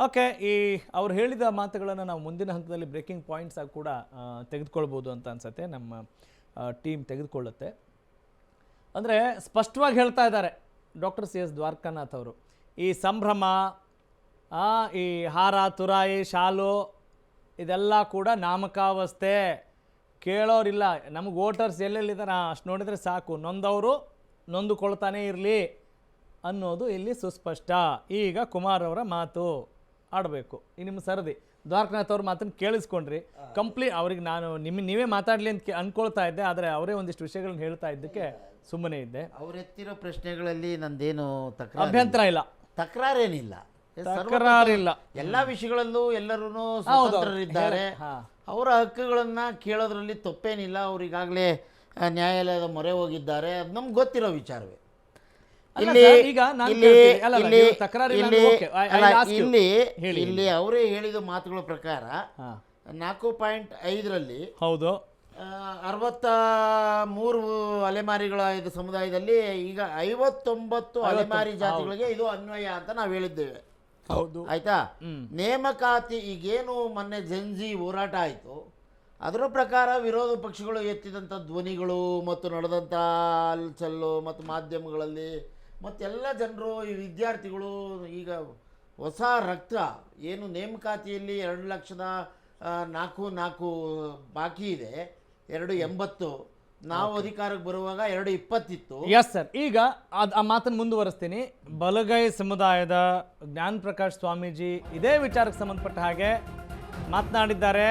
Okay, ಈ ಅವ್ರು ಹೇಳಿದ ಮಾತುಗಳನ್ನು ನಾವು ಮುಂದಿನ ಹಂತದಲ್ಲಿ ಬ್ರೇಕಿಂಗ್ ಪಾಯಿಂಟ್ಸ್ ಆಗಿ ಕೂಡ ತೆಗೆದುಕೊಳ್ಬೋದು ಅಂತ ಅನ್ಸುತ್ತೆ. ನಮ್ಮ ಟೀಮ್ ತೆಗೆದುಕೊಳ್ಳುತ್ತೆ. ಅಂದರೆ ಸ್ಪಷ್ಟವಾಗಿ ಹೇಳ್ತಾ ಇದ್ದಾರೆ ಡಾಕ್ಟರ್ ಸಿ ಎಸ್ ದ್ವಾರಕಾನಾಥ್ ಅವರು. ಈ ಸಂಭ್ರಮ, ಈ ಹಾರ ತುರಾಯಿ ಶಾಲು ಇದೆಲ್ಲ ಕೂಡ ನಾಮಕಾವಸ್ಥೆ, ಕೇಳೋರಿಲ್ಲ. ನಮಗೆ ವೋಟರ್ಸ್ ಎಲ್ಲೆಲ್ಲಿದ್ದಾರೆ ಅಷ್ಟು ನೋಡಿದರೆ ಸಾಕು, ನೊಂದವರು ನೊಂದುಕೊಳ್ತಾನೆ ಇರಲಿ ಅನ್ನೋದು ಇಲ್ಲಿ ಸುಸ್ಪಷ್ಟ. ಈಗ ಕುಮಾರ್ ಅವರ ಮಾತು ಆಡಬೇಕು. ಈ ನಿಮ್ಮ ಸರದಿ ದ್ವಾರಕನಾಥ್ ಅವ್ರ ಮಾತನ್ನು ಕೇಳಿಸ್ಕೊಂಡ್ರಿ ಕಂಪ್ಲೀಟ್. ಅವ್ರಿಗೆ ನಾನು ನೀವೇ ಮಾತಾಡಲಿ ಅಂತ ಅನ್ಕೊಳ್ತಾ ಇದ್ದೆ, ಆದರೆ ಅವರೇ ಒಂದಿಷ್ಟು ವಿಷಯಗಳನ್ನ ಹೇಳ್ತಾ ಇದ್ದಕ್ಕೆ ಸುಮ್ಮನೆ ಇದ್ದೆ. ಅವ್ರು ಎತ್ತಿರೋ ಪ್ರಶ್ನೆಗಳಲ್ಲಿ ನಂದೇನು ಅಭ್ಯಂತರ ಇಲ್ಲ, ತಕರಾರೇನಿಲ್ಲ, ತಕರಾರಿಲ್ಲ. ಎಲ್ಲ ವಿಷಯಗಳಲ್ಲೂ ಎಲ್ಲರೂ ಸ್ವತಂತ್ರರಿದ್ದಾರೆ. ಅವರ ಹಕ್ಕುಗಳನ್ನ ಕೇಳೋದ್ರಲ್ಲಿ ತಪ್ಪೇನಿಲ್ಲ. ಅವ್ರಿಗಾಗಲೇ ನ್ಯಾಯಾಲಯದ ಮೊರೆ ಹೋಗಿದ್ದಾರೆ, ಅದು ನಮ್ಗೆ ಗೊತ್ತಿರೋ ವಿಚಾರವೇ. ಇಲ್ಲಿ ಅವರೇ ಹೇಳಿದ ಮಾತುಗಳ ಪ್ರಕಾರ 4.5ರಲ್ಲಿ ಹೌದು 63 ಅಲೆಮಾರಿಗಳ ಇದು ಸಮುದಾಯದಲ್ಲಿ ಈಗ 59 ಅಲೆಮಾರಿ ಜಾತಿಗಳಿಗೆ ಇದು ಅನ್ವಯ ಅಂತ ನಾವು ಹೇಳಿದ್ದೇವೆ. ಹೌದು, ಆಯ್ತಾ. ನೇಮಕಾತಿ ಈಗೇನು ಮೊನ್ನೆ ಜಂಜಿ ಹೋರಾಟ ಆಯಿತು, ಅದರ ಪ್ರಕಾರ ವಿರೋಧ ಪಕ್ಷಗಳು ಎತ್ತಿದಂಥ ಧ್ವನಿಗಳು ಮತ್ತು ನಡೆದಂಥ ಅಲ್ಚಲ್ಲು ಮತ್ತು ಮಾಧ್ಯಮಗಳಲ್ಲಿ ಮತ್ತೆಲ್ಲ ಜನರು, ಈ ವಿದ್ಯಾರ್ಥಿಗಳು ಈಗ ಹೊಸ ರಕ್ತ ಏನು ನೇಮಕಾತಿಯಲ್ಲಿ 2,04,000 ಬಾಕಿ ಇದೆ, 280. ನಾವು ಅಧಿಕಾರಕ್ಕೆ ಬರುವಾಗ 220 ಇತ್ತು. Yes sir. ಈಗ ಆ ಮಾತನ್ನು ಮುಂದುವರಿಸ್ತೀನಿ. ಬಲಗೈ ಸಮುದಾಯದ ಜ್ಞಾನ ಪ್ರಕಾಶ್ ಸ್ವಾಮೀಜಿ ಇದೇ ವಿಚಾರಕ್ಕೆ ಸಂಬಂಧಪಟ್ಟ ಹಾಗೆ ಮಾತನಾಡಿದ್ದಾರೆ.